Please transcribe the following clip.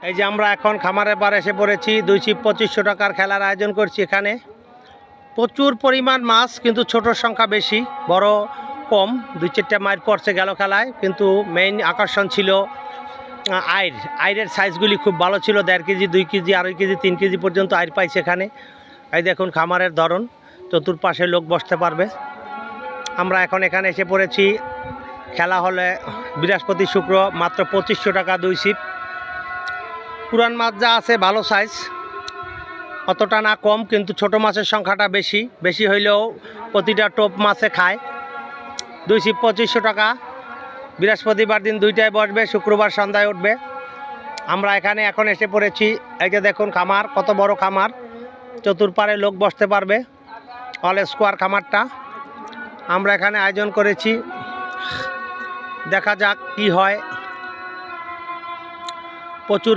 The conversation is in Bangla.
এই যে আমরা এখন খামারের পার এসে পড়েছি। 2 ছিপ 2500 টাকার খেলার আয়োজন করছি। এখানে প্রচুর পরিমাণ মাছ, কিন্তু ছোটোর সংখ্যা বেশি, বড় কম। 2-4টা মাইর পড়ছে গেল খেলায়, কিন্তু মেইন আকর্ষণ ছিল আইরের সাইজগুলি খুব ভালো ছিল। 1.5 কেজি, 2 কেজি, 2.5 কেজি, 3 কেজি পর্যন্ত আইর পাইছে এখানে। এই দেখুন খামারের ধরন, চতুর্পাশে লোক বসতে পারবে। আমরা এখন এখানে এসে পড়েছি। খেলা হলে বৃহস্পতি শুক্র, মাত্র 2500 টাকা 2 ছিপ। পুরান মাছ যা আছে ভালো সাইজ, অতটা না কম, কিন্তু ছোট মাছের সংখ্যাটা বেশি। বেশি হইলেও প্রতিটা টোপ মাছে খায়। 2 ছিপ 2500 টাকা। বৃহস্পতিবার দিন 2টায় বসবে, শুক্রবার সন্ধ্যায় উঠবে। আমরা এখানে এখন এসে পড়েছি। এই যে দেখুন খামার, কত বড় খামার, চতুর্পারে লোক বসতে পারবে। অল স্কোয়ার খামারটা আমরা এখানে আয়োজন করেছি। দেখা যাক কি হয়। প্রচুর